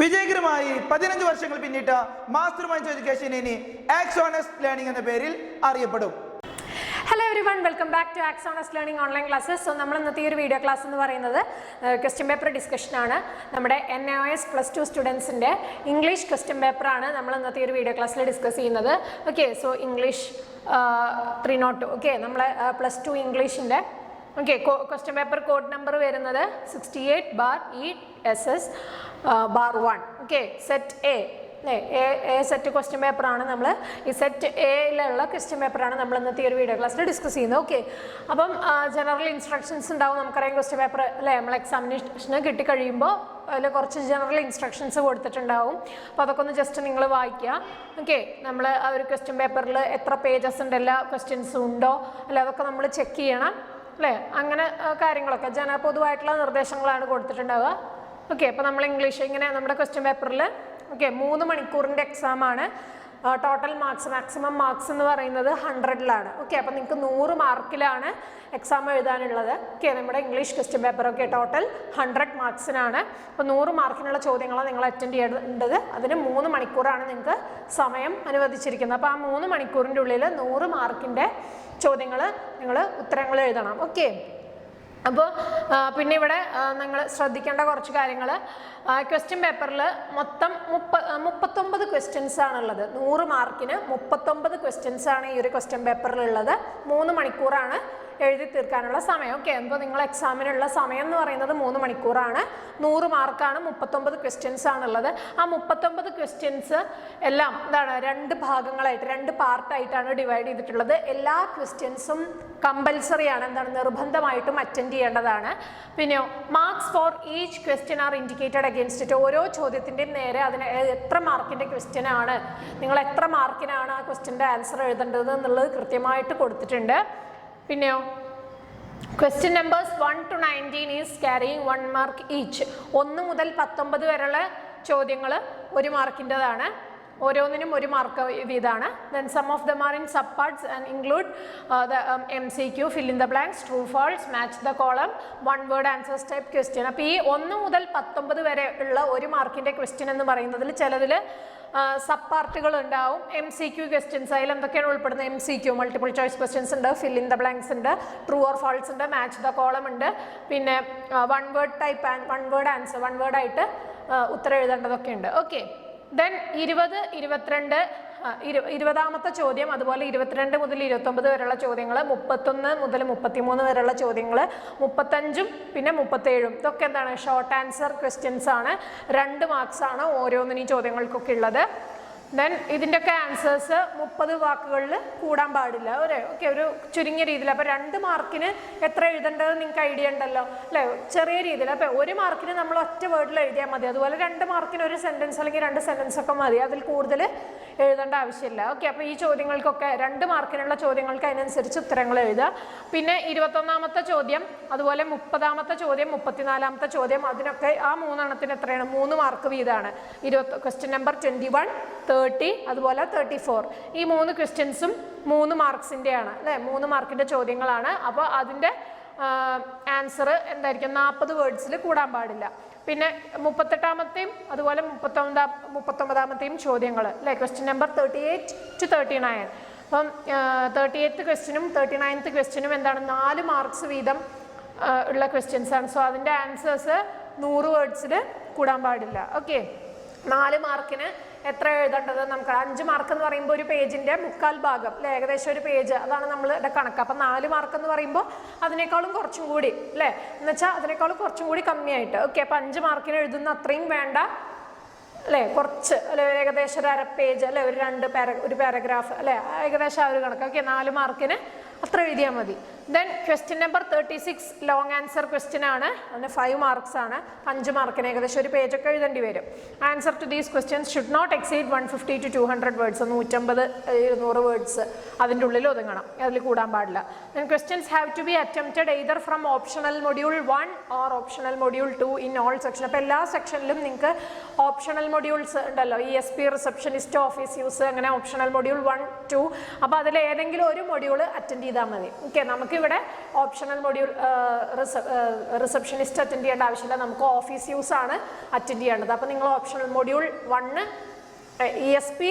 വിജയകരമായി 15 വർഷങ്ങൾ പിന്നിട്ട മാസ്റ്റർ മൈൻഡ്സ് എഡ്യൂക്കേഷൻ ഇനി ആക്സോണസ് ലേണിംഗ് എന്ന പേരിൽ അറിയപ്പെടും. Hello everyone, welcome back to Axonous learning online classes. So നമ്മൾ ഇന്നത്തെ ഈ ഒരു വീഡിയോ ക്ലാസ് എന്ന് പറയുന്നത് ക്വസ്റ്റ്യൻ പേപ്പർ ഡിസ്കഷനാണ്. നമ്മുടെ NIOS +2 സ്റ്റുഡൻസിൻ്റെ ഇംഗ്ലീഷ് ക്വസ്റ്റ്യൻ പേപ്പറാണ് നമ്മൾ ഇന്നത്തെ ഈ ഒരു വീഡിയോ ക്ലാസ്സിൽ ഡിസ്കസ് ചെയ്യുന്നത്. Okay, so English 302. ഓക്കെ, നമ്മൾ +2 ഇംഗ്ലീഷിൻ്റെ ക്വസ്റ്റ്യൻ പേപ്പർ കോഡ് നമ്പർ വരുന്നത് 68/ESS/1. Okay, set A set question പേപ്പറാണ്. നമ്മൾ ഈ സെറ്റ് എയിലുള്ള ക്വസ്റ്റ്യൻ പേപ്പറാണ് നമ്മൾ ഇന്നത്തെ ഈ ഒരു വീഡിയോ ക്ലാസ്സിൽ ഡിസ്കസ് ചെയ്യുന്നത്. ഓക്കെ, അപ്പം ജനറൽ ഇൻസ്ട്രക്ഷൻസ് ഉണ്ടാവും. നമുക്കറിയാം ക്വസ്റ്റ്യൻ പേപ്പർ അല്ലേ, നമ്മൾ എക്സാമിനേഷന് കിട്ടിക്കഴിയുമ്പോൾ അതിൽ കുറച്ച് ജനറൽ ഇൻസ്ട്രക്ഷൻസ് കൊടുത്തിട്ടുണ്ടാവും. അപ്പോൾ അതൊക്കെ ഒന്ന് ജസ്റ്റ് നിങ്ങൾ വായിക്കുക. ഓക്കെ, നമ്മൾ ആ ഒരു ക്വസ്റ്റ്യൻ പേപ്പറിൽ എത്ര പേജസ് ഉണ്ട്, എല്ലാ ക്വസ്റ്റ്യൻസും ഉണ്ടോ അല്ലെ, അതൊക്കെ നമ്മൾ ചെക്ക് ചെയ്യണം അല്ലേ. അങ്ങനെ കാര്യങ്ങളൊക്കെ പൊതുവായിട്ടുള്ള നിർദ്ദേശങ്ങളാണ് കൊടുത്തിട്ടുണ്ടാവുക. ഓക്കെ, അപ്പോൾ നമ്മൾ ഇംഗ്ലീഷ് ഇങ്ങനെ നമ്മുടെ ക്വസ്റ്റ്യൻ പേപ്പറിൽ 3 മണിക്കൂറിൻ്റെ എക്സാമാണ്. ടോട്ടൽ മാർക്സ്, മാക്സിമം മാർക്സ് എന്ന് പറയുന്നത് 100ലാണ്. ഓക്കെ, അപ്പോൾ നിങ്ങൾക്ക് 100 മാർക്കിലാണ് എക്സാം എഴുതാനുള്ളത്. ഓക്കെ, നമ്മുടെ ഇംഗ്ലീഷ് ക്വസ്റ്റ്യൻ പേപ്പർ ടോട്ടൽ 100 മാർക്സിനാണ്. അപ്പോൾ 100 മാർക്കിനുള്ള ചോദ്യങ്ങളാണ് നിങ്ങൾ അറ്റൻഡ് ചെയ്യേണ്ടത്. അതിന് 3 മണിക്കൂറാണ് നിങ്ങൾക്ക് സമയം അനുവദിച്ചിരിക്കുന്നത്. അപ്പോൾ ആ 3 മണിക്കൂറിൻ്റെ ഉള്ളിൽ 100 മാർക്കിൻ്റെ ചോദ്യങ്ങൾ നിങ്ങൾ ഉത്തരങ്ങൾ എഴുതണം. ഓക്കെ, അപ്പോൾ പിന്നെ ഇവിടെ നിങ്ങൾ ശ്രദ്ധിക്കേണ്ട കുറച്ച് കാര്യങ്ങൾ, ക്വസ്റ്റ്യൻ പേപ്പറിൽ മൊത്തം 39 ക്വസ്റ്റ്യൻസ് ആണുള്ളത്. 100 മാർക്കിന് 39 ക്വസ്റ്റ്യൻസ് ആണ് ഈ ഒരു ക്വസ്റ്റ്യൻ പേപ്പറിലുള്ളത്. 3 മണിക്കൂറാണ് എഴുതി തീർക്കാനുള്ള സമയം. ഓക്കെ, അപ്പോൾ നിങ്ങൾ എക്സാമിനുള്ള സമയം എന്ന് പറയുന്നത് 3 മണിക്കൂറാണ്. 100 മാർക്കാണ്, 39 ക്വസ്റ്റ്യൻസ് ആണുള്ളത്. ആ 39 ക്വസ്റ്റ്യൻസ് എല്ലാം എന്താണ് 2 ഭാഗങ്ങളായിട്ട് 2 പാർട്ടായിട്ടാണ് ഡിവൈഡ് ചെയ്തിട്ടുള്ളത്. എല്ലാ ക്വസ്റ്റ്യൻസും കമ്പൽസറി ആണ്, എന്താണ് നിർബന്ധമായിട്ടും അറ്റൻഡ് ചെയ്യേണ്ടതാണ്. പിന്നെയോ marks for each question R indicated against it. ഓരോ ചോദ്യത്തിൻ്റെയും നേരെ അതിന് എത്ര മാർക്കിൻ്റെ ക്വസ്റ്റ്യൻ ആണ്, നിങ്ങൾ എത്ര മാർക്കിനാണ് ആ ക്വസ്റ്റ്യൻ്റെ ആൻസർ എഴുതേണ്ടത് എന്നുള്ളത് കൃത്യമായിട്ട് കൊടുത്തിട്ടുണ്ട്. പിന്നെയോ question numbers 1 to 19 is carrying 1 mark each. 1 മുതൽ 19 വരെയുള്ള ചോദ്യങ്ങൾ 1 മാർക്കിൻ്റെതാണ്. ഓരോന്നിനും 1 മാർക്ക് വീതമാണ്. Then some of them are in sub parts and include the MCQ, fill in the blanks, true false, match the column, 1 word answers type question. അപ്പോൾ ഈ 1 മുതൽ 19 വരെ ഉള്ള 1 മാർക്കിൻ്റെ ക്വസ്റ്റ്യൻ എന്ന് പറയുന്നതിൽ ചിലതിൽ സബ് പാർട്ടുകൾ ഉണ്ടാവും. MCQ ക്വസ്റ്റ്യൻസ്, അതിൽ എന്തൊക്കെയാണ് ഉൾപ്പെടുന്നത്? MCQ മൾട്ടിപ്പിൾ ചോയ്സ് ക്വസ്റ്റ്യൻസ് ഉണ്ട്, ഫിൽ ഇൻ ദ ബ്ലാങ്ക്സ് ഉണ്ട്, ട്രൂ ഓർ ഫാൾസ് ഉണ്ട്, മാച്ച് ദ കോളം ഉണ്ട്, പിന്നെ 1 word type and 1 word answer, 1 വേർഡായിട്ട് ഉത്തരം എഴുതേണ്ടതൊക്കെ ഉണ്ട്. ഓക്കെ, ദെൻ 20, 22, 20ാമത്തെ ചോദ്യം, അതുപോലെ 22 മുതൽ 29 വരെയുള്ള ചോദ്യങ്ങൾ, 31 മുതൽ 33 വരെയുള്ള ചോദ്യങ്ങൾ, 35 പിന്നെ 37 ഇതൊക്കെ എന്താണ് ഷോർട്ട് ആൻസർ ക്വസ്റ്റ്യൻസ് ആണ്. 2 മാർക്സ് ആണ് ഓരോന്നിനും ചോദ്യങ്ങൾക്കൊക്കെ ഉള്ളത്. ദെൻ ഇതിൻ്റെയൊക്കെ ആൻസേഴ്സ് 30 വാക്കുകളിൽ കൂടാൻ പാടില്ല. ഓക്കെ, ഒരു ചുരുങ്ങിയ രീതിയിൽ. അപ്പോൾ 2 മാർക്കിന് എത്ര എഴുതേണ്ടത് നിങ്ങൾക്ക് ഐഡിയ ഉണ്ടല്ലോ അല്ലേ, ചെറിയ രീതിയിൽ. അപ്പോൾ 1 മാർക്കിന് നമ്മൾ ഒറ്റ വേർഡിൽ എഴുതിയാൽ മതി. അതുപോലെ 2 മാർക്കിന് 1 സെൻറ്റൻസ് അല്ലെങ്കിൽ 2 സെൻറ്റൻസ് ഒക്കെ മതി, അതിൽ കൂടുതൽ എഴുതേണ്ട ആവശ്യമില്ല. ഓക്കെ, അപ്പോൾ ഈ ചോദ്യങ്ങൾക്കൊക്കെ 2 മാർക്കിനുള്ള ചോദ്യങ്ങൾക്ക് അതിനനുസരിച്ച് ഉത്തരങ്ങൾ എഴുതുക. പിന്നെ 21ാമത്തെ ചോദ്യം, അതുപോലെ 30ാമത്തെ ചോദ്യം, 34ാമത്തെ ചോദ്യം, അതിനൊക്കെ ആ 3 എണ്ണത്തിന് എത്രയാണ്? 3 മാർക്ക് വീതമാണ്. ക്വസ്റ്റ്യൻ നമ്പർ 21, 30 അതുപോലെ 34 ഈ 3 ക്വസ്റ്റ്യൻസും 3 മാർക്സിൻ്റെയാണ് അല്ലേ, 3 മാർക്കിൻ്റെ ചോദ്യങ്ങളാണ്. അപ്പോൾ അതിൻ്റെ ആൻസർ എന്തായിരിക്കും? 40 വേർഡ്സിൽ കൂടാൻ പാടില്ല. പിന്നെ 38ാമത്തെയും അതുപോലെ 39ാമത്തെയും ചോദ്യങ്ങൾ അല്ലേ, ക്വസ്റ്റ്യൻ നമ്പർ 38 to 39. അപ്പം 38th ക്വസ്റ്റ്യനും 39th ക്വസ്റ്റ്യനും എന്താണ് 4 മാർക്സ് വീതം ഉള്ള ക്വസ്റ്റ്യൻസ് ആണ്. സോ അതിൻ്റെ ആൻസേഴ്സ് 100 വേർഡ്സിൽ കൂടാൻ പാടില്ല. ഓക്കെ, 4 മാർക്കിന് എത്ര എഴുതേണ്ടത്? നമുക്ക് 5 മാർക്ക് എന്ന് പറയുമ്പോൾ ഒരു പേജിൻ്റെ 1/4 ഭാഗം അല്ലേ, ഏകദേശം ഒരു പേജ്, അതാണ് നമ്മളുടെ കണക്ക്. അപ്പം 4 മാർക്ക് എന്ന് പറയുമ്പോൾ അതിനേക്കാളും കുറച്ചും കൂടി അല്ലേ, എന്നുവെച്ചാൽ അതിനേക്കാളും കുറച്ചും കൂടി കമ്മിയായിട്ട്. ഓക്കെ, അപ്പം 5 മാർക്കിന് എഴുതുന്ന അത്രയും വേണ്ട അല്ലേ, കുറച്ച് അല്ലെ, ഏകദേശം ഒരു 1/2 പേജ് അല്ലെ, ഒരു പാരഗ്രാഫ് അല്ലേ, ഏകദേശം ആ ഒരു കണക്ക്. ഓക്കെ, 4 മാർക്കിന് അത്ര എഴുതിയാൽ മതി. Then question number 36 long answer question ആണ്. അതിന് 5 മാർക്സ് ആണ്. 5 മാർക്കിന് ഏകദേശം ഒരു പേജൊക്കെ എഴുതേണ്ടി വരും. Answer to these questions should not exceed 150 to 200 words. 150-200 words അതിൻ്റെ ഉള്ളിൽ ഒതുങ്ങണം, അതിൽ കൂടാൻ പാടില്ല. Then questions have to be attempted either from optional module 1 or optional module 2 in all section. അപ്പോൾ എല്ലാ സെക്ഷനിലും നിങ്ങൾക്ക് ഓപ്ഷണൽ മൊഡ്യൂൾസ് ഉണ്ടല്ലോ, ESP, റിസപ്ഷനിസ്റ്റ്, ഓഫീസ് യൂസ്, അങ്ങനെ ഓപ്ഷണൽ മൊഡ്യൂൾ 1, 2. അപ്പോൾ അതിൽ ഏതെങ്കിലും ഒരു മൊഡ്യൂൾ അറ്റൻഡ് ചെയ്താൽ മതി. ഓക്കെ, നമുക്കിവിടെ ഓപ്ഷണൽ മൊഡ്യൂൾ റിസപ്ഷനിസ്റ്റ് അറ്റൻഡ് ചെയ്യേണ്ട ആവശ്യമില്ല, നമുക്ക് ഓഫീസ് യൂസ് ആണ് അറ്റൻഡ് ചെയ്യേണ്ടത്. അപ്പോൾ നിങ്ങൾ optional module 1 ESP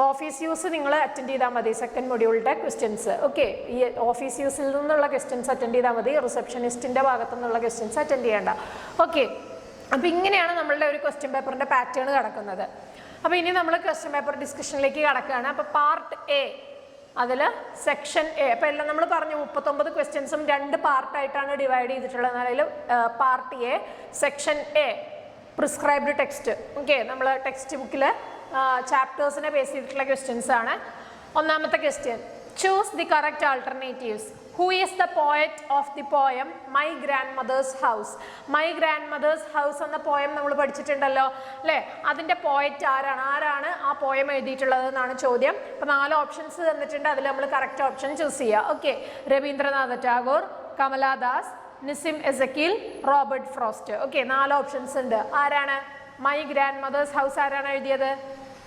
office use നിങ്ങൾ അറ്റൻഡ് ചെയ്താൽ മതി, സെക്കൻഡ് മൊഡ്യൂളിൻ്റെ ക്വസ്റ്റ്യൻസ്. ഓക്കെ, ഈ ഓഫീസ് യൂസിൽ നിന്നുള്ള ക്വസ്റ്റ്യൻസ് അറ്റൻഡ് ചെയ്താൽ മതി, റിസപ്ഷനിസ്റ്റിൻ്റെ ഭാഗത്തു നിന്നുള്ള ക്വസ്റ്റ്യൻസ് അറ്റൻഡ് ചെയ്യേണ്ട. ഓക്കെ, അപ്പോൾ ഇങ്ങനെയാണ് നമ്മളുടെ ഒരു ക്വസ്റ്റ്യൻ പേപ്പറിൻ്റെ പാറ്റേൺ കിടക്കുന്നത്. അപ്പോൾ ഇനി നമ്മൾ ക്വസ്റ്റ്യൻ പേപ്പർ ഡിസ്കഷനിലേക്ക് കിടക്കുകയാണ്. അപ്പോൾ പാർട്ട് എ, അതിൽ സെക്ഷൻ എ, അപ്പോൾ എല്ലാം നമ്മൾ പറഞ്ഞു 39 ക്വസ്റ്റ്യൻസും 2 പാർട്ടായിട്ടാണ് ഡിവൈഡ് ചെയ്തിട്ടുള്ളത്. അതിൽ part A section A prescribed text. Okay, നമ്മൾ ടെക്സ്റ്റ് ബുക്കിൽ ചാപ്റ്റേഴ്സിനെ ബേസ് ചെയ്തിട്ടുള്ള ക്വസ്റ്റ്യൻസ് ആണ്. ഒന്നാമത്തെ question, choose the correct alternatives. Who is the poet of the poem my grandmother's house? My grandmother's house എന്ന poem നമ്മൾ പഠിച്ചിട്ടുണ്ടല്ലോ അല്ലേ? അതിൻ്റെ പോയറ്റ് ആരാണ് ആ പോയം എഴുതിയിട്ടുള്ളത് എന്നാണ് ചോദ്യം. അപ്പോൾ 4 ഓപ്ഷൻസ് തന്നിട്ടുണ്ട്, അതിൽ നമ്മൾ കറക്റ്റ് ഓപ്ഷൻ ചൂസ് ചെയ്യുക. Okay, Rabindranath Tagore, Kamala Das, Nissim Ezekiel, Robert Frost. Okay, 4 options ഉണ്ട്. ആരാണ് മൈ ഗ്രാൻഡ് മദേഴ്സ് ഹൗസ് ആരാണ് എഴുതിയത്?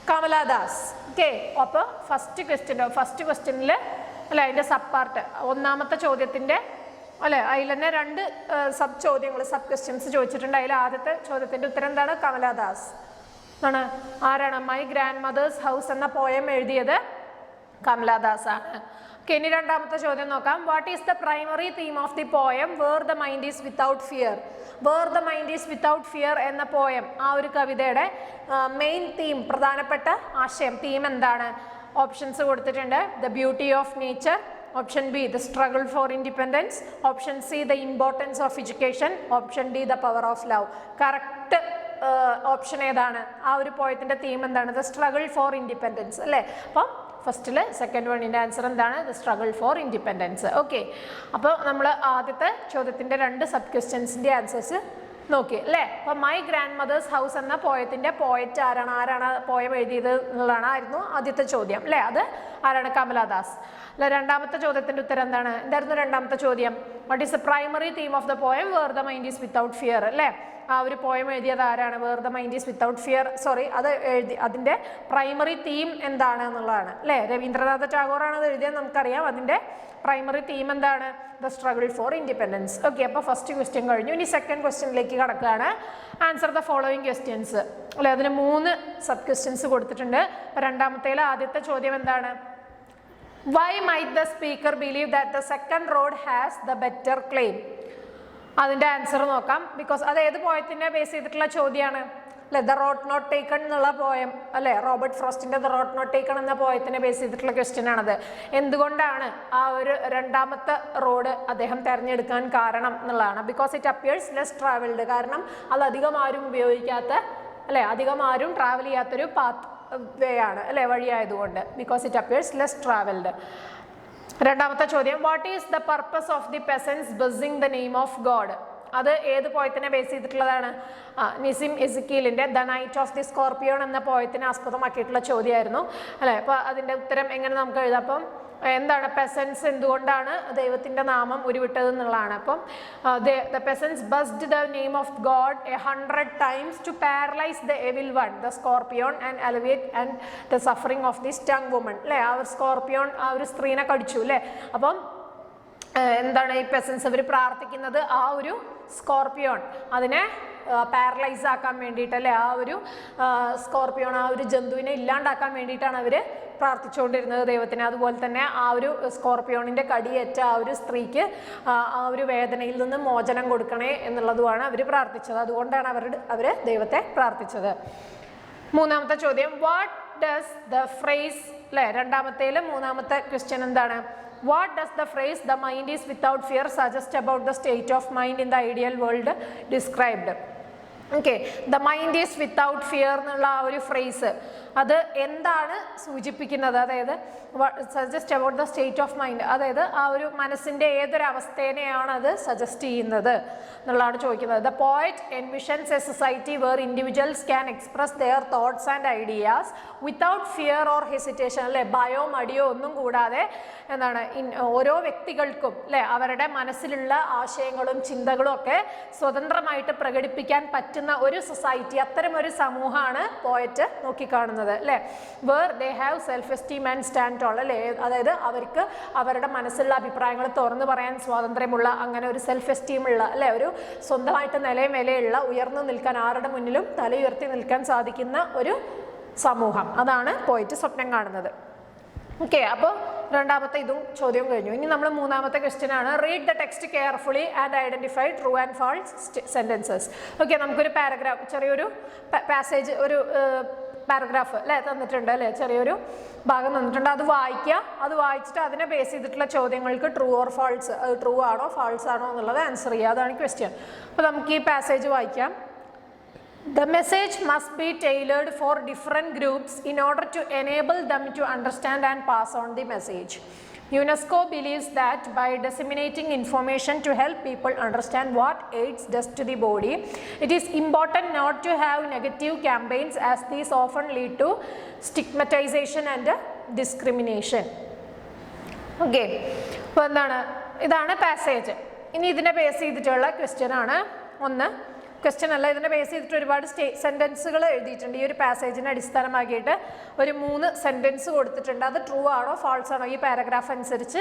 കമലാദാസ്. ഓക്കെ, അപ്പോൾ ഫസ്റ്റ് ക്വസ്റ്റ്യനിൽ അല്ലെ, അതിൻ്റെ സബ് പാർട്ട്, ഒന്നാമത്തെ ചോദ്യത്തിൻ്റെ അല്ലെ, അതിൽ തന്നെ 2 സബ് ചോദ്യങ്ങൾ, സബ് ക്വസ്റ്റ്യൻസ് ചോദിച്ചിട്ടുണ്ട്. അതിൽ ആദ്യത്തെ ചോദ്യത്തിൻ്റെ ഉത്തരം എന്താണ്? കമലാദാസ് ആണ്. ആരാണ് മൈ ഗ്രാൻഡ് മദേഴ്സ് ഹൗസ് എന്ന പോയം എഴുതിയത്? കമലാദാസ് ആണ്. ഓക്കെ, ഇനി രണ്ടാമത്തെ ചോദ്യം നോക്കാം. What is the primary theme of the poem where the mind is without fear? Where the mind is without fear എന്ന പോയം, ആ ഒരു കവിതയുടെ മെയിൻ തീം, പ്രധാനപ്പെട്ട ആശയം, തീം എന്താണ്? ഓപ്ഷൻസ് കൊടുത്തിട്ടുണ്ട്. The beauty of nature, option B the struggle for independence, option C the importance of education, option D the power of love. Correct option ഏതാണ്? ആ ഒരു പോയത്തിൻ്റെ തീം എന്താണ്? ദ സ്ട്രഗിൾ ഫോർ ഇൻഡിപെൻഡൻസ് അല്ലേ? അപ്പം ഫസ്റ്റിൽ second വണ്ണിൻ്റെ answer എന്താണ്? The struggle for independence. Okay, അപ്പോൾ നമ്മൾ ആദ്യത്തെ ചോദ്യത്തിൻ്റെ 2 സബ് ക്വസ്റ്റ്യൻസിൻ്റെ ആൻസേഴ്സ് നോക്കി അല്ലേ? അപ്പോൾ മൈ ഗ്രാൻഡ് മദേഴ്സ് ഹൗസ് എന്ന പോയത്തിൻ്റെ പോയറ്റ് ആരാണ് പോയം എഴുതിയത് എന്നുള്ളതായിരുന്നു ആദ്യത്തെ ചോദ്യം അല്ലേ? അത് ആരാണ്? കമലാദാസ്. അല്ല, രണ്ടാമത്തെ ചോദ്യത്തിൻ്റെ ഉത്തരം എന്തായിരുന്നു രണ്ടാമത്തെ ചോദ്യം? What is the primary theme of the poem where the mind is without fear അല്ലേ? ആ ഒരു പോയം എഴുതിയത് ആരാണ്? Where the mind is without fear, sorry, അത് അതിൻ്റെ പ്രൈമറി തീം എന്താണ് എന്നുള്ളതാണ് അല്ലേ? രവീന്ദ്രനാഥ ടാഗോറാണ് അത് എഴുതിയത്, നമുക്കറിയാം. അതിൻ്റെ പ്രൈമറി തീം എന്താണ്? The struggle for independence. Okay, അപ്പോൾ ഫസ്റ്റ് ക്വസ്റ്റ്യൻ കഴിഞ്ഞു. ഇനി സെക്കൻഡ് ക്വസ്റ്റ്യനിലേക്ക് കടക്കുകയാണ്. ആൻസർ ദ ഫോളോയിങ് ക്വസ്റ്റ്യൻസ് അല്ലെ? അതിന് 3 സബ് ക്വസ്റ്റ്യൻസ് കൊടുത്തിട്ടുണ്ട്. അപ്പോൾ രണ്ടാമത്തേൽ ആദ്യത്തെ ചോദ്യം എന്താണ്? Why might the speaker believe that the second road has the better claim? അതിൻ്റെ ആൻസർ നോക്കാം. ബിക്കോസ് അത് ഏത് പോയത്തിനെ ബേസ് ചെയ്തിട്ടുള്ള ചോദ്യമാണ് അല്ലെ? ദ റോഡ് നോട്ട് ടേക്കൺ എന്നുള്ള പോയം അല്ലെ? റോബർട്ട് ഫ്രോസ്റ്റിൻ്റെ ദ റോഡ് നോട്ട് ടേക്കൺ എന്ന പോയത്തിനെ ബേസ് ചെയ്തിട്ടുള്ള ക്വസ്റ്റ്യൻ ആണത്. എന്തുകൊണ്ടാണ് ആ ഒരു രണ്ടാമത്തെ റോഡ് അദ്ദേഹം തിരഞ്ഞെടുക്കാൻ കാരണം എന്നുള്ളതാണ്. Because it appears less travelled, കാരണം അത് അധികം ആരും ഉപയോഗിക്കാത്ത അല്ലെ, അധികം ആരും ട്രാവൽ ചെയ്യാത്തൊരു പാത്ത് വേ ആണ് അല്ലെ, വഴിയായതുകൊണ്ട്. Because it appears less travelled. രണ്ടാമത്തെ ചോദ്യം, what is the purpose of the peasants buzzing the name of god? അത് ഏത് പോയത്തിനെ ബേസ് ചെയ്തിട്ടുള്ളതാണ്? നിസിം എസക്കീലിൻ്റെ the night of the scorpion എന്ന പോയത്തിനെ ആസ്പദമാക്കിയിട്ടുള്ള ചോദ്യമായിരുന്നു അല്ലേ? അപ്പോൾ അതിൻ്റെ ഉത്തരം എങ്ങനെ നമുക്ക് എഴുതാം? അപ്പം എന്താണ് പെസൻസ് എന്തുകൊണ്ടാണ് ദൈവത്തിൻ്റെ നാമം ഉരുവിട്ടത് എന്നുള്ളതാണ്. അപ്പം the peasants buzzed the name of god 100 times to paralyse the evil one, the scorpion, and alleviate and the suffering of the stung woman അല്ലേ? ആ ഒരു സ്കോർപിയോൺ ആ ഒരു സ്ത്രീനെ കടിച്ചു അല്ലേ? അപ്പം എന്താണ് ഈ പെസൻസ് അവർ പ്രാർത്ഥിക്കുന്നത്? ആ ഒരു സ്കോർപിയോൺ അതിനെ പാരലൈസ് ആക്കാൻ വേണ്ടിയിട്ട് അല്ലേ? ആ ഒരു സ്കോർപിയോൺ, ആ ഒരു ജന്തുവിനെ ഇല്ലാണ്ടാക്കാൻ വേണ്ടിയിട്ടാണ് അവർ പ്രാർത്ഥിച്ചുകൊണ്ടിരുന്നത് ദൈവത്തിന്. അതുപോലെ തന്നെ ആ ഒരു സ്കോർപിയോണിൻ്റെ കടിയേറ്റ ആ ഒരു സ്ത്രീക്ക് ആ ഒരു വേദനയിൽ നിന്ന് മോചനം കൊടുക്കണേ എന്നുള്ളതുമാണ് അവർ പ്രാർത്ഥിച്ചത്. അതുകൊണ്ടാണ് അവർ ദൈവത്തെ പ്രാർത്ഥിച്ചത്. മൂന്നാമത്തെ ചോദ്യം, വാട്ട് ഡസ് ദ ഫ്രേസ് അല്ലേ? രണ്ടാമത്തേൽ മൂന്നാമത്തെ ക്വസ്റ്റ്യൻ എന്താണ്? What does the phrase "the mind is without fear" suggest about the state of mind in the ideal world described? Okay, the mind is without fear എന്നുള്ള ആ ഒരു phrase അത് എന്താണ് സൂചിപ്പിക്കുന്നത്? അതായത് suggest about the state of mind, അതായത് ആ ഒരു മനസ്സിൻ്റെ ഏതൊരു അവസ്ഥേനെയാണ് അത് സജസ്റ്റ് ചെയ്യുന്നത് എന്നുള്ളതാണ് ചോദിക്കുന്നത്. The poet envisions a society where individuals can express their thoughts and ideas without fear or hesitation അല്ലേ? ഭയോ മടിയോ ഒന്നും കൂടാതെ എന്താണ് ഓരോ വ്യക്തികൾക്കും അല്ലേ അവരുടെ മനസ്സിലുള്ള ആശയങ്ങളും ചിന്തകളും ഒക്കെ സ്വതന്ത്രമായിട്ട് പ്രകടിപ്പിക്കാൻ പറ്റുന്ന ഒരു സൊസൈറ്റി, അത്തരം ഒരു സമൂഹമാണ് പോയറ്റ് നോക്കിക്കാണുന്നത്. പറയുന്നത് അല്ലേ. Where they have self esteem and stand tall അല്ലേ, അതായത് അവർക്ക് അവരുടെ മനസ്സിലുള്ള അഭിപ്രായങ്ങൾ തുറന്നു പറയാൻ സ്വാതന്ത്ര്യമുള്ള, അങ്ങനെ ഒരു സെൽഫ് എസ്റ്റീം ഉള്ള അല്ലേ, ഒരു സ്വന്തമായിട്ട് നിലയും വിലയുള്ള, ഉയർന്നു നിൽക്കാൻ ആരുടെ മുന്നിലും തലയുയർത്തി നിൽക്കാൻ സാധിക്കുന്ന ഒരു സമൂഹം, അതാണ് പോയിട്ട് സ്വപ്നം കാണുന്നത്. ഓക്കെ, അപ്പോൾ രണ്ടാമത്തെ ഇതും ചോദ്യം കഴിഞ്ഞു. ഇനി നമ്മൾ മൂന്നാമത്തെ ക്വസ്റ്റ്യൻ ആണ്. Read the text carefully and identify true and false sentences. Okay, നമുക്കൊരു പാരഗ്രാഫ്, ചെറിയൊരു പാസേജ്, ഒരു പാരഗ്രാഫ് അല്ലേ തന്നിട്ടുണ്ട് അല്ലേ, ചെറിയൊരു ഭാഗം തന്നിട്ടുണ്ട്. അത് വായിക്കുക. അത് വായിച്ചിട്ട് അതിനെ ബേസ് ചെയ്തിട്ടുള്ള ചോദ്യങ്ങൾക്ക് ട്രൂ ഓർ ഫാൾസ്, ട്രൂ ആണോ ഫാൾസ് ആണോ എന്നുള്ളത് ആൻസർ ചെയ്യുക. അതാണ് ക്വസ്റ്റ്യൻ. അപ്പോൾ നമുക്ക് ഈ പാസേജ് വായിക്കാം. The message must be tailored for different groups in order to enable them to understand and pass on the message. UNESCO believes that by disseminating information to help people understand what AIDS does to the body, it is important not to have negative campaigns as these often lead to stigmatization and discrimination. Okay, അപ്പോൾ എന്താണ്, ഇതാണ് passage. ഇനി ഇതിനെ base ചെയ്തിട്ടുള്ള question ആണ്. ഒന്ന് question അല്ല, ഇതിനെ ബേസ് ചെയ്തിട്ട് ഒരുപാട് സെൻറ്റൻസുകൾ എഴുതിയിട്ടുണ്ട്. ഈ ഒരു പാസേജിനെ അടിസ്ഥാനമാക്കിയിട്ട് ഒരു 3 സെൻറ്റൻസ് കൊടുത്തിട്ടുണ്ട്. അത് ട്രൂ ആണോ ഫാൾസ് ആണോ, ഈ പാരഗ്രാഫ് അനുസരിച്ച്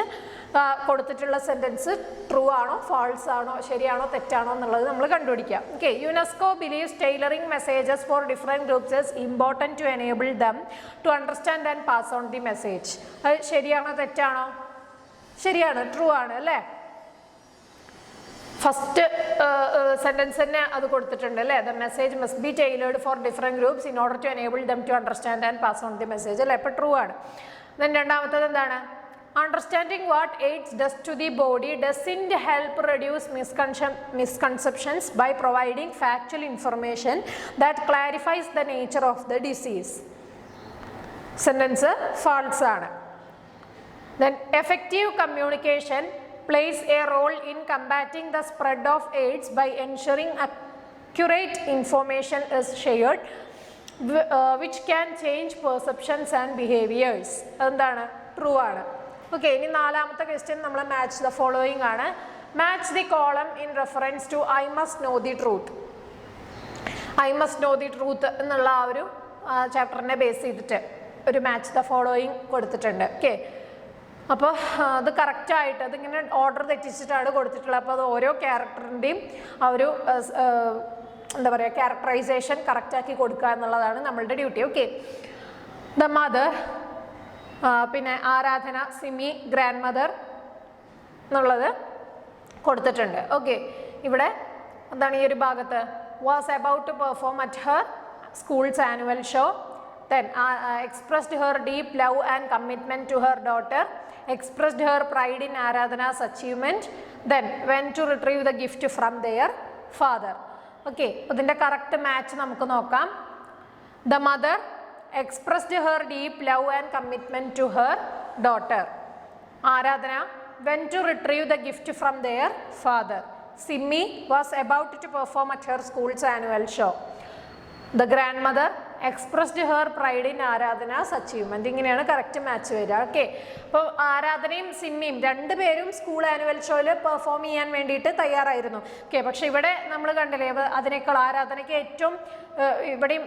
കൊടുത്തിട്ടുള്ള സെൻറ്റൻസ് ട്രൂ ആണോ ഫാൾസ് ആണോ, ശരിയാണോ തെറ്റാണോ എന്നുള്ളത് നമ്മൾ കണ്ടുപിടിക്കാം. Okay, UNESCO believes tailoring messages for different groups is important to enable them to understand and pass on the message. അത് ശരിയാണോ തെറ്റാണോ? ശരിയാണ്, ട്രൂ ആണ് അല്ലേ. ഫസ്റ്റ് സെൻറ്റൻസ് തന്നെ അത് കൊടുത്തിട്ടുണ്ട് അല്ലേ. The message must be tailored for different groups in order to enable them to understand and pass on the message അല്ലേ. അപ്പോൾ ട്രൂ ആണ്. ദെൻ രണ്ടാമത്തത് എന്താണ്? Understanding what AIDS does to the body doesn't help reduce misconceptions by providing factual information that clarifies the nature of the disease. Sentence false ആണ്. Then effective communication plays a role in combating the spread of AIDS by ensuring accurate information is shared which can change perceptions and behaviors. എന്താണ്? True ആണ്. Okay, ഇനി നാലാമത്തെ question നമ്മൾ match the following ആണ്. Match the column in reference to I must know the truth. ഐ must know the ട്രൂത്ത് എന്നുള്ള ആ ഒരു ചാപ്റ്ററിനെ ബേസ് ചെയ്തിട്ട് ഒരു മാച്ച് ദ ഫോളോയിങ് കൊടുത്തിട്ടുണ്ട്. ഓക്കെ, അപ്പോൾ അത് കറക്റ്റായിട്ട് അതിങ്ങനെ ഓർഡർ തെറ്റിച്ചിട്ടാണ് കൊടുത്തിട്ടുള്ളത്. അപ്പോൾ അത് ഓരോ ക്യാരക്ടറിൻ്റെയും ആ ഒരു എന്താ പറയുക, ക്യാരക്ടറൈസേഷൻ കറക്റ്റാക്കി കൊടുക്കുക എന്നുള്ളതാണ് നമ്മളുടെ ഡ്യൂട്ടി. ഓക്കെ, ദ മദർ, പിന്നെ ആരാധന, സിമി, ഗ്രാൻഡ് മദർ എന്നുള്ളത് കൊടുത്തിട്ടുണ്ട്. ഓക്കെ, ഇവിടെ എന്താണ് ഈ ഒരു ഭാഗത്ത്? Was about to perform at her school's annual show. Then expressed her deep love and commitment to her daughter, expressed her pride in Aradhana's achievement, then went to retrieve the gift from their father. Okay, ഇതിൻ്റെ correct match നമുക്ക് നോക്കാം. The mother expressed her deep love and commitment to her daughter. Aradhana went to retrieve the gift from their father. Simmi was about to perform at her school's annual show. The grandmother expressed her pride in Aradhana's achievement. ഇങ്ങനെയാണ് correct match വരിക. Okay, അപ്പോൾ ആരാധനയും സിമ്മിയും രണ്ടുപേരും school annual ഷോയിൽ perform ചെയ്യാൻ വേണ്ടിയിട്ട് തയ്യാറായിരുന്നു. Okay, പക്ഷേ ഇവിടെ നമ്മൾ കണ്ടില്ലേ, അതിനേക്കാൾ ആരാധനയ്ക്ക് ഏറ്റവും ഇവിടെയും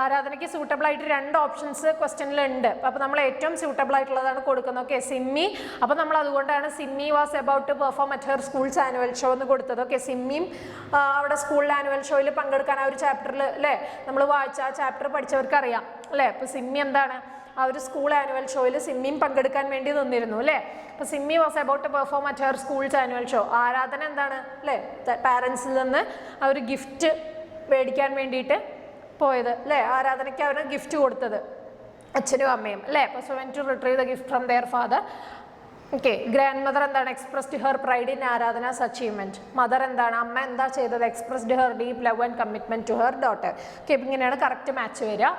ആരാധനയ്ക്ക് സൂട്ടബിൾ ആയിട്ട് 2 ഓപ്ഷൻസ് ക്വസ്റ്റ്യനിലുണ്ട്. അപ്പോൾ നമ്മൾ ഏറ്റവും സൂട്ടബിൾ ആയിട്ടുള്ളതാണ് കൊടുക്കുന്നത്. ഓക്കെ, സിമ്മി. അപ്പോൾ നമ്മൾ അതുകൊണ്ടാണ് Simmi was about to perform at her school's annual show എന്ന് കൊടുത്തത്. ഓക്കെ, സിമ്മിയും അവിടെ സ്കൂളിൽ ആനുവൽ ഷോയിൽ പങ്കെടുക്കാൻ ആ ഒരു ചാപ്റ്ററിൽ അല്ലേ, നമ്മൾ വായിച്ച ആ ചാപ്റ്റർ പഠിച്ചവർക്ക് അറിയാം അല്ലേ. അപ്പോൾ സിമ്മി എന്താണ്, ആ ഒരു സ്കൂൾ ആനുവൽ ഷോയിൽ സിമ്മിയും പങ്കെടുക്കാൻ വേണ്ടി നിന്നിരുന്നു അല്ലേ. അപ്പോൾ Simmi was about to perform at her school's annual show. Aradhana എന്താണ് അല്ലേ, പാരൻസിൽ നിന്ന് ആ ഒരു ഗിഫ്റ്റ് മേടിക്കാൻ വേണ്ടിയിട്ട് പോയത് അല്ലേ. ആരാധനയ്ക്ക് അവർ ഗിഫ്റ്റ് കൊടുത്തത് അച്ഛനും അമ്മയും അല്ലേ. അപ്പോൾ so when to retrieve the gift from their father. Okay, grandmother എന്താണ്? Expressed her pride in Aradhana's achievement. Mother എന്താണ്? അമ്മ എന്താ ചെയ്തത്? Expressed her deep love and commitment to her daughter. Okay, ഇങ്ങനെയാണ് കറക്റ്റ് മാച്ച് വരിക.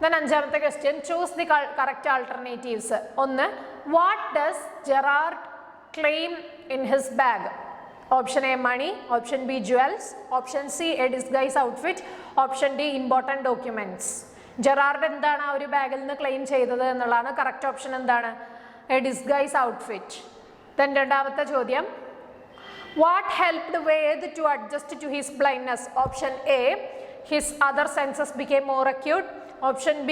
ദെൻ അഞ്ചാമത്തെ question, choose the correct alternatives. ഒന്ന്, what does Gerard claim in his bag? Option A money, option B jewels, option C a disguise outfit, option D important documents. Gerard എന്താണ് ആ ഒരു ബാഗിൽ നിന്ന് claim ചെയ്തത് എന്നുള്ളതാണ്. കറക്റ്റ് ഓപ്ഷൻ എന്താണ്? A disguise outfit. Then രണ്ടാമത്തെ ചോദ്യം, what helped Ved to adjust to his blindness? Option A his other senses became more acute. Option B,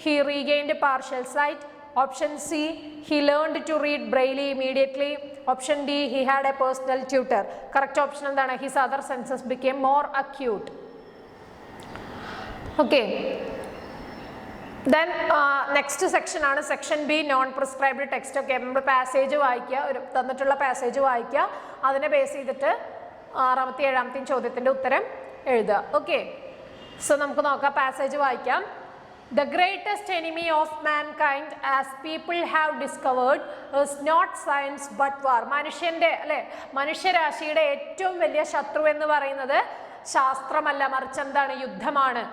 he regained partial sight. Option C, he learned to read Braille immediately. Option D, he had a personal tutor. Correct option എന്താണ്? His other senses became more acute. Okay. Then next section ആണ് section B, non prescribed text. Okay, നമ്മൾ passage വായിക്കുക, ഒരു തന്നിട്ടുള്ള passage വായിക്കുക, അതിനെ base ചെയ്തിട്ട് 6ാമത്തെ 7ാമത്തെയും ചോദ്യത്തിൻ്റെ ഉത്തരം എഴുതുക. ഓക്കെ, സോ നമുക്ക് നോക്കാം, പാസേജ് വായിക്കാം. The greatest enemy of mankind, as people have discovered, is not science but war. മനുഷ്യൻ്റെ അല്ലെ, മനുഷ്യരാശിയുടെ ഏറ്റവും വലിയ ശത്രു എന്ന് പറയുന്നത് ശാസ്ത്രമല്ല, മറിച്ച് എന്താണ്? യുദ്ധമാണ്.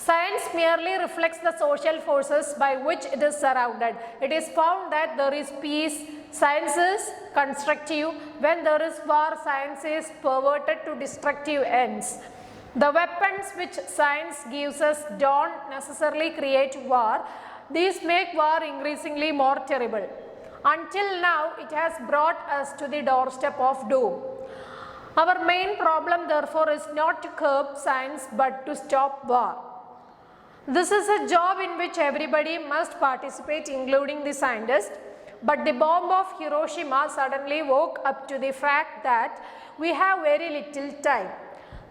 Science merely reflects the social forces by which it is surrounded. It is found that there is peace. Science is constructive. When there is war, science is perverted to destructive ends. The weapons which science gives us don't necessarily create war. These make war increasingly more terrible. Until now, it has brought us to the doorstep of doom. Our main problem, therefore, is not to curb science but to stop war. This is a job in which everybody must participate, including the scientists. But the bomb of Hiroshima suddenly woke up to the fact that we have very little time.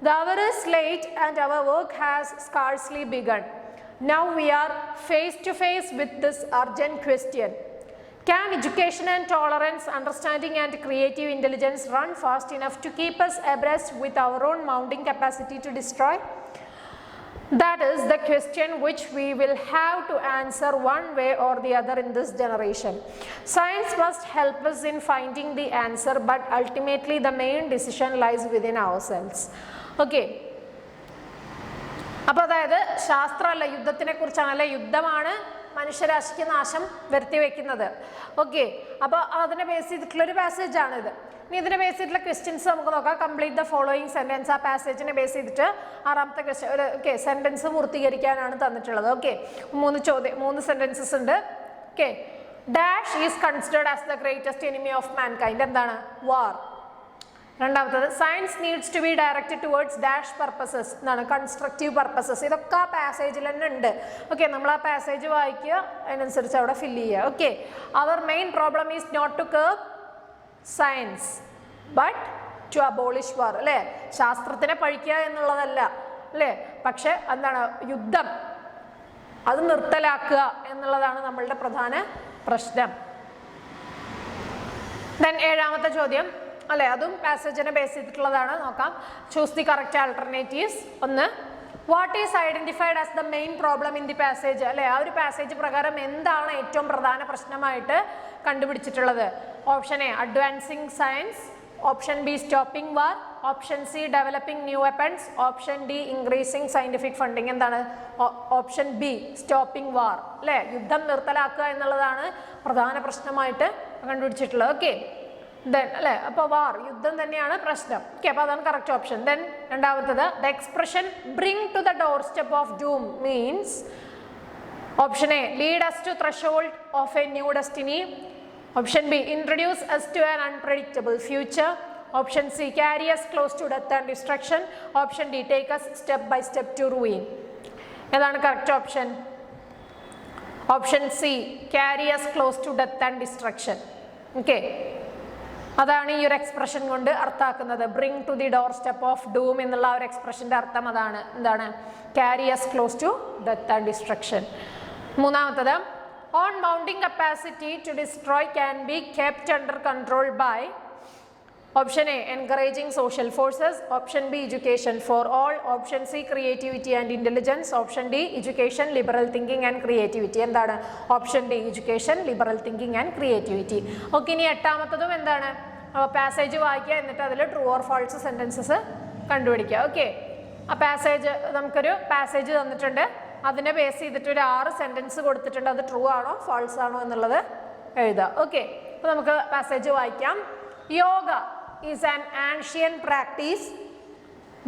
The hour is late and our work has scarcely begun. Now we are face to face with this urgent question. Can education and tolerance, understanding and creative intelligence run fast enough to keep us abreast with our own mounting capacity to destroy? That is the question which we will have to answer one way or the other in this generation. Science must help us in finding the answer, but ultimately the main decision lies within ourselves. Okay. അപ്പോൾ അതായത് ശാസ്ത്രമല്ല, യുദ്ധത്തിനെ കുറിച്ചാണല്ലേ, യുദ്ധമാണ് മനുഷ്യരാശിക്ക് നാശം വരുത്തി വെക്കുന്നത്. Okay, അപ്പോൾ അതിനെ base ചെയ്തിട്ടുള്ളൊരു പാസേജാണിത്. ഇനി ഇതിനെ ബേസ് ചെയ്തിട്ടുള്ള ക്വസ്റ്റ്യൻസ് നമുക്ക് നോക്കാം. Complete the following sentence. ആ പാസേജിനെ ബേസ് ചെയ്തിട്ട് 6ാമത്തെ ക്വസ്റ്റ്യൻ ഒരു ഓക്കെ സെൻറ്റൻസ് പൂർത്തീകരിക്കാനാണ് തന്നിട്ടുള്ളത്. ഓക്കെ, 3 സെൻറ്റൻസസ് ഉണ്ട്. Okay, dash is considered as the greatest enemy of mankind. എന്താണ്? വാർ. രണ്ടാമത്തത്, science needs to be directed towards dash purposes. എന്താണ്? Constructive purposes. ഇതൊക്കെ ആ പാസേജിൽ തന്നെ ഉണ്ട്. ഓക്കെ, നമ്മൾ ആ പാസേജ് വായിക്കുക, അതിനനുസരിച്ച് അവിടെ ഫില്ല് ചെയ്യുക. Okay, our main problem is not to curb science but to abolish war. അല്ലേ, ശാസ്ത്രത്തിനെ പഴിക്കുക എന്നുള്ളതല്ല അല്ലേ, പക്ഷെ എന്താണ്? യുദ്ധം അത് നിർത്തലാക്കുക എന്നുള്ളതാണ് നമ്മളുടെ പ്രധാന പ്രശ്നം. ദെൻ 7ാമത്തെ ചോദ്യം അല്ലേ, അതും പാസേജിനെ ബേസ് ചെയ്തിട്ടുള്ളതാണ്. നോക്കാം. Choose the correct alternatives. 1, what is identified as the main problem in the passage. അല്ലേ, ആ ഒരു പാസേജ് പ്രകാരം എന്താണ് ഏറ്റവും പ്രധാന പ്രശ്നമായിട്ട് കണ്ടുപിടിച്ചിട്ടുള്ളത്? Option A, advancing science. Option B, stopping war. Option C, developing new weapons. Option D, increasing scientific funding. എന്താണ്? Option B, stopping war. അല്ലേ, യുദ്ധം നിർത്തലാക്കുക എന്നുള്ളതാണ് പ്രധാന പ്രശ്നമായിട്ട് കണ്ടുപിടിച്ചിട്ടുള്ളത്. ഓക്കെ, ദെൻ അല്ലേ, അപ്പോൾ വാർ, യുദ്ധം തന്നെയാണ് പ്രശ്നം. ഓക്കെ, അപ്പോൾ അതാണ് കറക്റ്റ് ഓപ്ഷൻ. ദെൻ രണ്ടാമത്തത്, the expression bring to the doorstep of doom means. Option A, lead us to threshold of a new destiny. Option B, introduce us to an unpredictable future. Option C, carry us close to death and destruction. Option D, take us step by step to ruin. ഏതാണ് correct option? Option C, carry us close to death and destruction. Okay, അതാണ് ഈ ഒരു expression കൊണ്ട് അർത്ഥാക്കുന്നത്. Bring to the doorstep of doom എന്നുള്ള ഒരു എക്സ്പ്രഷൻ്റെ അർത്ഥം അതാണ്. എന്താണ്? Carry us close to death and destruction. മൂന്നാമത്തത്, on mounting capacity to destroy can be kept under control by. Option A, encouraging social forces. Option B, education for all. Option C, creativity and intelligence. Option D, education, liberal thinking and creativity. എന്താണ്? Option D, education, liberal thinking and creativity. Okay, ഇനി 8ാമത്തതും എന്താണ്? Passage വായിക്കുക, എന്നിട്ട് അതിൽ true or false sentences കണ്ടുപിടിക്കുക. Okay, ആ passage നമുക്കൊരു പാസേജ് തന്നിട്ടുണ്ട്, അതിനെ ബേസ് ചെയ്തിട്ട് ഒരു 6 സെൻറ്റൻസ് കൊടുത്തിട്ടുണ്ട്. അത് ട്രൂ ആണോ ഫാൾസ് ആണോ എന്നുള്ളത് എഴുതുക. ഓക്കെ, അപ്പോൾ നമുക്ക് പാസേജ് വായിക്കാം. Yoga is an ancient practice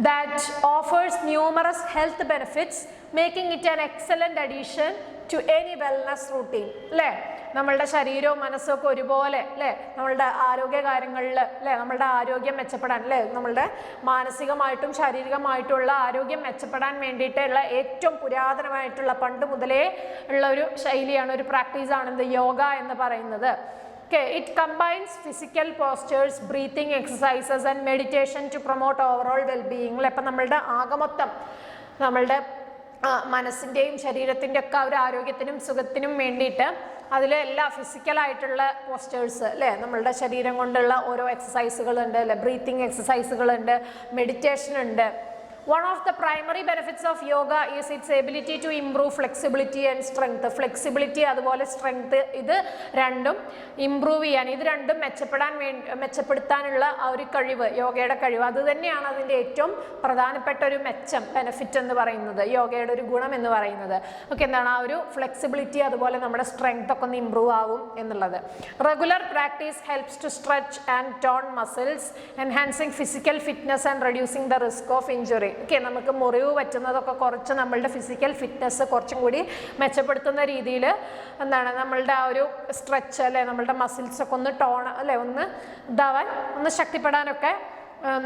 that offers numerous health benefits making it an excellent addition to any wellness routine അല്ലേ. നമ്മളുടെ ശരീരവും മനസ്സും ഒക്കെ ഒരുപോലെ അല്ലേ, നമ്മളുടെ ആരോഗ്യ കാര്യങ്ങളിൽ അല്ലേ, നമ്മളുടെ ആരോഗ്യം മെച്ചപ്പെടാൻ അല്ലേ, നമ്മളുടെ മാനസികമായിട്ടും ശാരീരികമായിട്ടുള്ള ആരോഗ്യം മെച്ചപ്പെടാൻ വേണ്ടിയിട്ടുള്ള ഏറ്റവും പുരാതനമായിട്ടുള്ള പണ്ട് മുതലേ ഉള്ള ഒരു ശൈലിയാണ്, ഒരു പ്രാക്ടീസാണ് എന്ത് യോഗ എന്ന് പറയുന്നത്. Okay, it combines physical postures, breathing exercises and meditation to promote overall well-being. അപ്പം നമ്മളുടെ ആകമൊത്തം നമ്മളുടെ മനസ്സിൻ്റെയും ശരീരത്തിൻ്റെ ഒക്കെ ഒരു ആരോഗ്യത്തിനും സുഖത്തിനും വേണ്ടിയിട്ട് അതിൽ എല്ലാ ഫിസിക്കലായിട്ടുള്ള പോസ്റ്റേഴ്സ് അല്ലേ, നമ്മളുടെ ശരീരം കൊണ്ടുള്ള ഓരോ എക്സസൈസുകളുണ്ട് അല്ലേ, ബ്രീത്തിങ് എക്സസൈസുകളുണ്ട്, മെഡിറ്റേഷൻ ഉണ്ട്. One of the primary benefits of yoga is its ability to improve flexibility and strength. Flexibility അതുപോലെ strength ഇത് രണ്ടും ഇംപ്രൂവ് ചെയ്യാൻ, ഇത് രണ്ടും മെച്ചപ്പെടുത്താനുള്ള ആ ഒരു കഴിവ്, യോഗയുടെ കഴിവ്, അത് തന്നെയാണ് അതിൻ്റെ ഏറ്റവും പ്രധാനപ്പെട്ട ഒരു മെച്ചം, ബെനിഫിറ്റ് എന്ന് പറയുന്നത്, യോഗയുടെ ഒരു ഗുണം എന്ന് പറയുന്നത്. ഓക്കെ, എന്താണ് ആ ഒരു ഫ്ലെക്സിബിലിറ്റി അതുപോലെ നമ്മുടെ സ്ട്രെങ്ത് ഒക്കെ ഒന്ന് ഇംപ്രൂവ് ആവും എന്നുള്ളത്. Regular practice helps to stretch and tone muscles, enhancing physical fitness and reducing the risk of injury. Okay, നമുക്ക് മുറിവ് പറ്റുന്നതൊക്കെ കുറച്ച് നമ്മളുടെ ഫിസിക്കൽ ഫിറ്റ്നസ് കുറച്ചും കൂടി മെച്ചപ്പെടുത്തുന്ന രീതിയിൽ എന്താണ് നമ്മളുടെ ആ ഒരു സ്ട്രെച്ച് അല്ലെ, നമ്മളുടെ മസിൽസൊക്കെ ഒന്ന് ടോൺ അല്ലെ, ഒന്ന് ഇതാവാൻ, ഒന്ന് ശക്തിപ്പെടാനൊക്കെ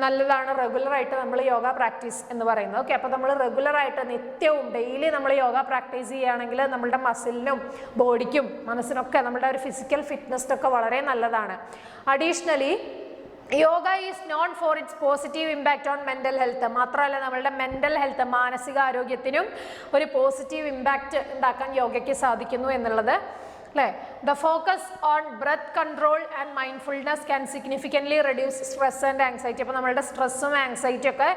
നല്ലതാണ് റെഗുലറായിട്ട് നമ്മൾ യോഗ പ്രാക്ടീസ് എന്ന് പറയുന്നത്. ഓക്കെ, അപ്പോൾ നമ്മൾ റെഗുലറായിട്ട് നിത്യവും ഡെയിലി നമ്മൾ യോഗ പ്രാക്ടീസ് ചെയ്യുകയാണെങ്കിൽ നമ്മളുടെ മസിലിനും ബോഡിക്കും മനസ്സിനൊക്കെ നമ്മളുടെ ഒരു ഫിസിക്കൽ ഫിറ്റ്നസ്സിനൊക്കെ വളരെ നല്ലതാണ്. Additionally yoga is known for it's positive impact on mental health. മാത്രമല്ല നമ്മളുടെ മെൻ്റൽ ഹെൽത്ത്, മാനസികാരോഗ്യത്തിനും ഒരു പോസിറ്റീവ് ഇമ്പാക്റ്റ് ഉണ്ടാക്കാൻ യോഗയ്ക്ക് സാധിക്കുന്നു എന്നുള്ളത് അല്ലേ. The focus on breath control and mindfulness can significantly reduce stress and anxiety. അപ്പോൾ നമ്മളുടെ സ്ട്രെസ്സും ആങ്സൈറ്റി ഒക്കെ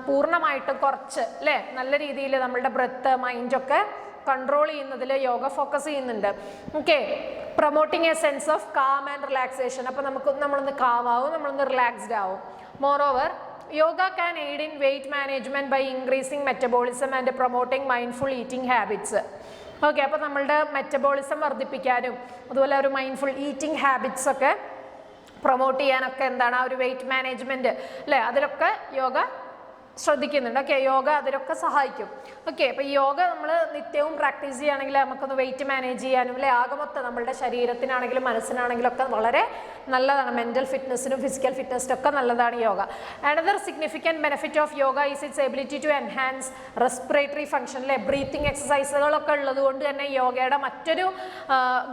പൂർണ്ണമായിട്ട് കുറച്ച് അല്ലേ, നല്ല രീതിയിൽ നമ്മളുടെ ബ്രെത്ത് മൈൻഡൊക്കെ കൺട്രോൾ ചെയ്യുന്നതിൽ യോഗ ഫോക്കസ് ചെയ്യുന്നുണ്ട്. Okay, promoting a sense of calm and relaxation. അപ്പോൾ നമ്മളൊന്ന് കാമാവും, നമ്മളൊന്ന് റിലാക്സ്ഡ് ആവും. Moreover yoga can aid in weight management by increasing metabolism and promoting mindful eating habits. Okay, അപ്പോൾ നമ്മളുടെ മെറ്റബോളിസം വർദ്ധിപ്പിക്കാനും അതുപോലെ ഒരു മൈൻഡ്ഫുൾ ഈറ്റിംഗ് ഹാബിറ്റ്സ് ഒക്കെ പ്രൊമോട്ട് ചെയ്യാനൊക്കെ എന്താണ് ആ ഒരു വെയ്റ്റ് മാനേജ്മെൻറ്റ് അല്ലേ, അതിലൊക്കെ യോഗ ശ്രദ്ധിക്കുന്നുണ്ട്. ഓക്കെ, യോഗ അതിലൊക്കെ സഹായിക്കും. ഓക്കെ, അപ്പോൾ ഈ യോഗ നമ്മൾ നിത്യവും പ്രാക്ടീസ് ചെയ്യുകയാണെങ്കിൽ നമുക്കൊന്ന് വെയിറ്റ് മാനേജ് ചെയ്യാനും അല്ലെ, ആകമൊത്തം നമ്മളുടെ ശരീരത്തിനാണെങ്കിലും മനസ്സിനാണെങ്കിലും ഒക്കെ വളരെ നല്ലതാണ്. മെൻ്റൽ ഫിറ്റ്നസ്സിനും ഫിസിക്കൽ ഫിറ്റ്നസ്സിനും ഒക്കെ നല്ലതാണ് yoga. Another significant benefit of yoga is its ability to enhance respiratory function അല്ലെ. ബ്രീത്തിങ് എക്സസൈസുകളൊക്കെ ഉള്ളത് കൊണ്ട് തന്നെ യോഗയുടെ മറ്റൊരു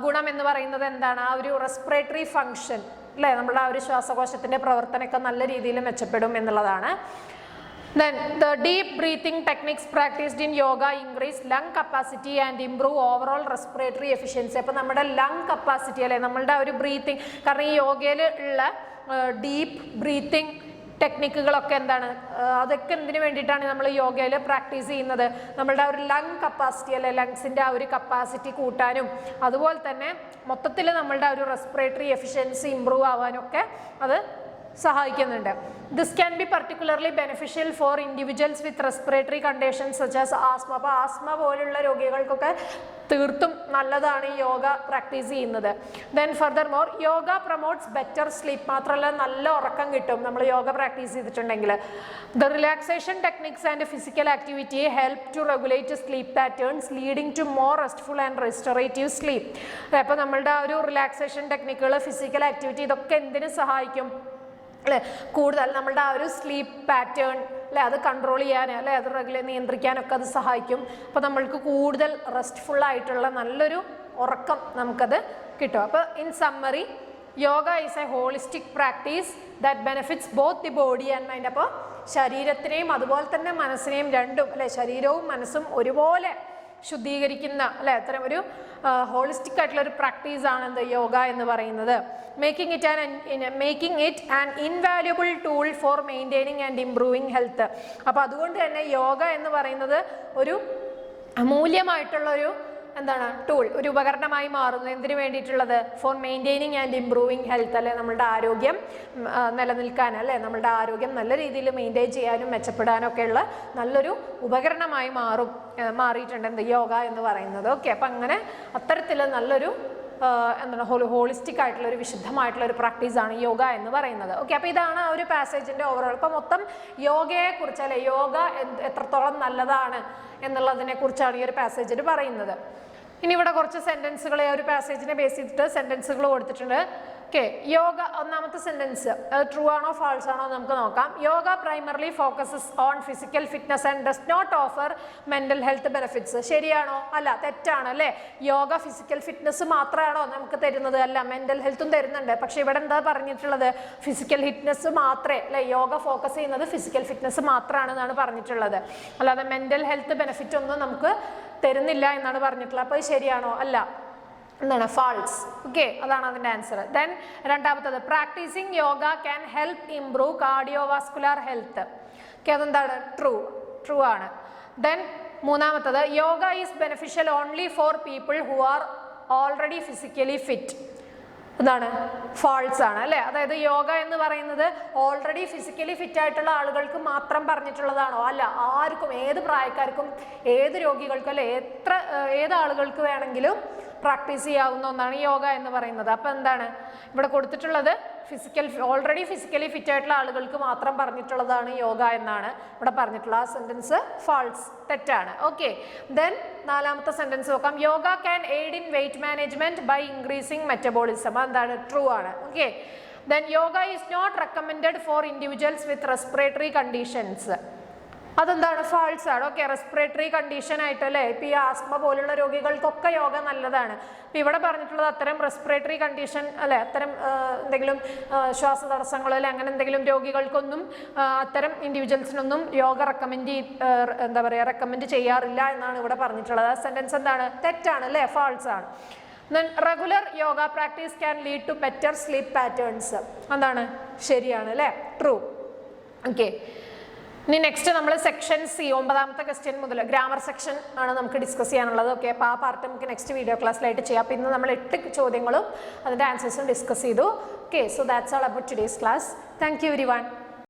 ഗുണം എന്ന് പറയുന്നത് എന്താണ്, ആ ഒരു റെസ്പിറേറ്ററി ഫംഗ്ഷൻ അല്ലേ, നമ്മുടെ ആ ഒരു ശ്വാസകോശത്തിൻ്റെ പ്രവർത്തനമൊക്കെ നല്ല രീതിയിൽ മെച്ചപ്പെടും എന്നുള്ളതാണ്. Then the deep breathing techniques practiced in yoga increase lung capacity and improve overall respiratory efficiency. അപ്പോൾ നമ്മുടെ ലങ് കപ്പാസിറ്റി അല്ലെ, നമ്മളുടെ ഒരു ബ്രീത്തിങ്, കാരണം ഈ യോഗയിൽ ഉള്ള ഡീപ്പ് ബ്രീത്തിങ് ടെക്നിക്കുകളൊക്കെ എന്താണ്, അതൊക്കെ എന്തിനു വേണ്ടിയിട്ടാണ് നമ്മൾ യോഗയിൽ പ്രാക്ടീസ് ചെയ്യുന്നത്, നമ്മളുടെ ആ ഒരു ലങ് കപ്പാസിറ്റി അല്ലെ, ലങ്സിൻ്റെ ആ ഒരു കപ്പാസിറ്റി കൂട്ടാനും അതുപോലെ തന്നെ മൊത്തത്തിൽ നമ്മളുടെ ആ ഒരു റെസ്പിറേറ്ററി എഫിഷ്യൻസി ഇമ്പ്രൂവ് ആവാനൊക്കെ അത് സഹായിക്കുന്നുണ്ട്. This can be particularly beneficial for individuals with respiratory conditions such as asthma. അപ്പോൾ ആസ്മ പോലുള്ള രോഗികൾക്കൊക്കെ തീർത്തും നല്ലതാണ് ഈ യോഗ പ്രാക്ടീസ് ചെയ്യുന്നത്. Then furthermore yoga promotes better sleep. മാത്രമല്ല നല്ല ഉറക്കം കിട്ടും നമ്മൾ യോഗ പ്രാക്ടീസ് ചെയ്തിട്ടുണ്ടെങ്കിൽ. The relaxation techniques and physical activity help to regulate sleep patterns leading to more restful and restorative sleep. അപ്പോൾ നമ്മളുടെ ആ ഒരു റിലാക്സേഷൻ ടെക്നിക്കുകൾ, ഫിസിക്കൽ ആക്ടിവിറ്റി, ഇതൊക്കെ എന്തിനു സഹായിക്കും അല്ലേ, കൂടുതൽ നമ്മളുടെ ആ ഒരു സ്ലീപ്പ് പാറ്റേൺ അല്ലേ അത് കൺട്രോൾ ചെയ്യാൻ അല്ലേ, അത് നിയന്ത്രിക്കാനൊക്കെ അത് സഹായിക്കും. അപ്പോൾ നമ്മൾക്ക് കൂടുതൽ റെസ്റ്റ്ഫുള്ളായിട്ടുള്ള നല്ലൊരു ഉറക്കം നമുക്കത് കിട്ടും. അപ്പോൾ in summary yoga is A holistic practice that benefits both the body and mind. അപ്പോൾ ശരീരത്തിനെയും അതുപോലെ തന്നെ മനസ്സിനെയും രണ്ടും അല്ലേ, ശരീരവും മനസ്സും ഒരുപോലെ ശുദ്ധീകരിക്കുന്ന അല്ലെ, അത്തരം ഒരു ഹോളിസ്റ്റിക് ആയിട്ടുള്ള ഒരു പ്രാക്ടീസാണ് എന്ത് യോഗ എന്ന് പറയുന്നത്. Making it an invaluable tool for maintaining and improving health. അപ്പോൾ അതുകൊണ്ട് തന്നെ യോഗ എന്ന് പറയുന്നത് ഒരു അമൂല്യമായിട്ടുള്ളൊരു എന്താണ് ടൂൾ, ഒരു ഉപകരണമായി മാറുന്നത്. എന്തിനു വേണ്ടിയിട്ടുള്ളത്? For maintaining and improving health അല്ലെ, നമ്മളുടെ ആരോഗ്യം നിലനിൽക്കാൻ അല്ലെ, നമ്മളുടെ ആരോഗ്യം നല്ല രീതിയിൽ മെയിൻറ്റെയിൻ ചെയ്യാനും മെച്ചപ്പെടാനും ഒക്കെയുള്ള നല്ലൊരു ഉപകരണമായി മാറിയിട്ടുണ്ട് എന്ത് യോഗ എന്ന് പറയുന്നത്. ഓക്കെ, അപ്പം അങ്ങനെ അത്തരത്തിൽ നല്ലൊരു എന്താണ് ഹോളിസ്റ്റിക് ആയിട്ടുള്ള ഒരു വിശുദ്ധമായിട്ടുള്ള ഒരു പ്രാക്ടീസാണ് യോഗ എന്ന് പറയുന്നത്. ഓക്കെ, അപ്പോൾ ഇതാണ് ആ ഒരു പാസേജിൻ്റെ ഓവറോൾ. അപ്പോൾ മൊത്തം യോഗയെക്കുറിച്ച് അല്ലെ, യോഗ എത്രത്തോളം നല്ലതാണ് എന്നുള്ളതിനെ കുറിച്ചാണ് ഈ ഒരു പാസേജിൽ പറയുന്നത്. ഇനി ഇവിടെ കുറച്ച് സെൻറ്റൻസുകൾ ഒരു പാസേജിനെ ബേസ് ചെയ്തിട്ട് സെൻറ്റൻസുകൾ കൊടുത്തിട്ടുണ്ട്. ഓക്കെ, യോഗ ഒന്നാമത്തെ സെൻറ്റൻസ് ട്രൂ ആണോ ഫാൾസ് ആണോ നമുക്ക് നോക്കാം. Yoga primarily focuses on physical fitness and does not offer mental health benefits. ശരിയാണോ? അല്ല, തെറ്റാണ് അല്ലേ. യോഗ ഫിസിക്കൽ ഫിറ്റ്നസ് മാത്രമാണോ നമുക്ക് തരുന്നത്? അല്ല, മെൻ്റൽ ഹെൽത്തും തരുന്നുണ്ട്. പക്ഷേ ഇവിടെ എന്താ പറഞ്ഞിട്ടുള്ളത്? ഫിസിക്കൽ ഫിറ്റ്നസ് മാത്രമേ അല്ലേ, യോഗ ഫോക്കസ് ചെയ്യുന്നത് ഫിസിക്കൽ ഫിറ്റ്നസ് മാത്രമാണെന്നാണ് പറഞ്ഞിട്ടുള്ളത്. അല്ലാതെ മെൻ്റൽ ഹെൽത്ത് ബെനിഫിറ്റ് ഒന്നും നമുക്ക് തരുന്നില്ല എന്നാണ് പറഞ്ഞിട്ടുള്ളത്. അപ്പോൾ ശരിയാണോ? അല്ല, എന്താണ്? ഫാൾസ്. ഓക്കെ, അതാണ് അതിൻ്റെ ആൻസർ. ദെൻ രണ്ടാമത്തത് practising yoga can help improve cardiovascular health. Okay, അതെന്താണ്? ട്രൂ ആണ്. ദെൻ മൂന്നാമത്തത് yoga is beneficial only for people who are already physically fit. എന്താണ്? ഫാൾസ് ആണ് അല്ലേ. അതായത് യോഗ എന്ന് പറയുന്നത് ഓൾറെഡി ഫിസിക്കലി ഫിറ്റ് ആയിട്ടുള്ള ആളുകൾക്ക് മാത്രം പറഞ്ഞിട്ടുള്ളതാണോ? അല്ല, ആർക്കും, ഏത് പ്രായക്കാർക്കും, ഏത് രോഗികൾക്കും അല്ലെ, ഏത് ആളുകൾക്ക് വേണമെങ്കിലും പ്രാക്ടീസ് ചെയ്യാവുന്ന ഒന്നാണ് യോഗ എന്ന് പറയുന്നത്. അപ്പോൾ എന്താണ് ഇവിടെ കൊടുത്തിട്ടുള്ളത്? ഓൾറെഡി ഫിസിക്കലി ഫിറ്റ് ആയിട്ടുള്ള ആളുകൾക്ക് മാത്രം പറഞ്ഞിട്ടുള്ളതാണ് യോഗ എന്നാണ് ഇവിടെ പറഞ്ഞിട്ടുള്ള ആ സെൻറ്റൻസ് ഫാൾസ്, തെറ്റാണ്. ഓക്കെ, ദെൻ നാലാമത്തെ സെൻറ്റൻസ് നോക്കാം. Yoga can aid in weight management by increasing metabolism. എന്താണ്? ട്രൂ ആണ്. Okay, then yoga is not recommended for individuals with respiratory conditions. അതെന്താണ്? ഫാൾസ് ആണ്. ഓക്കെ, റെസ്പിറേറ്ററി കണ്ടീഷൻ ആയിട്ടല്ലേ, ഇപ്പോൾ ഈ ആസ്മ പോലുള്ള രോഗികൾക്കൊക്കെ യോഗ നല്ലതാണ്. ഇപ്പോൾ ഇവിടെ പറഞ്ഞിട്ടുള്ളത് അത്തരം റെസ്പിറേറ്ററി കണ്ടീഷൻ അല്ലെ, അത്തരം എന്തെങ്കിലും ശ്വാസതടസ്സങ്ങൾ അല്ലെ അങ്ങനെ എന്തെങ്കിലും രോഗികൾക്കൊന്നും അത്തരം ഇൻഡിവിജ്വൽസിനൊന്നും യോഗ റെക്കമെൻഡ് ചെയ്യാറില്ല എന്നാണ് ഇവിടെ പറഞ്ഞിട്ടുള്ളത്. ആ സെൻറ്റൻസ് എന്താണ്? തെറ്റാണ് അല്ലേ, ഫാൾസ് ആണ്. Then regular yoga practice can lead to better sleep patterns. എന്താണ്? ശരിയാണ് അല്ലേ, ട്രൂ. ഓക്കെ, ഇനി നെക്സ്റ്റ് നമ്മൾ സെക്ഷൻ സി 9ാമത്തെ ക്വസ്റ്റ്യൻ മുതൽ ഗ്രാമർ സെക്ഷൻ ആണ് നമുക്ക് ഡിസ്കസ് ചെയ്യാനുള്ളത്. ഓക്കെ, അപ്പോൾ ആ പാർട്ട് നമുക്ക് നെക്സ്റ്റ് വീഡിയോ ക്ലാസ്സിലായിട്ട് ചെയ്യാം. അപ്പോൾ ഇന്ന് നമ്മൾ 8 ചോദ്യങ്ങളും അതിൻ്റെ ആൻസേഴ്സും ഡിസ്കസ് ചെയ്തു. Okay, so that's all about today's class. Thank you everyone.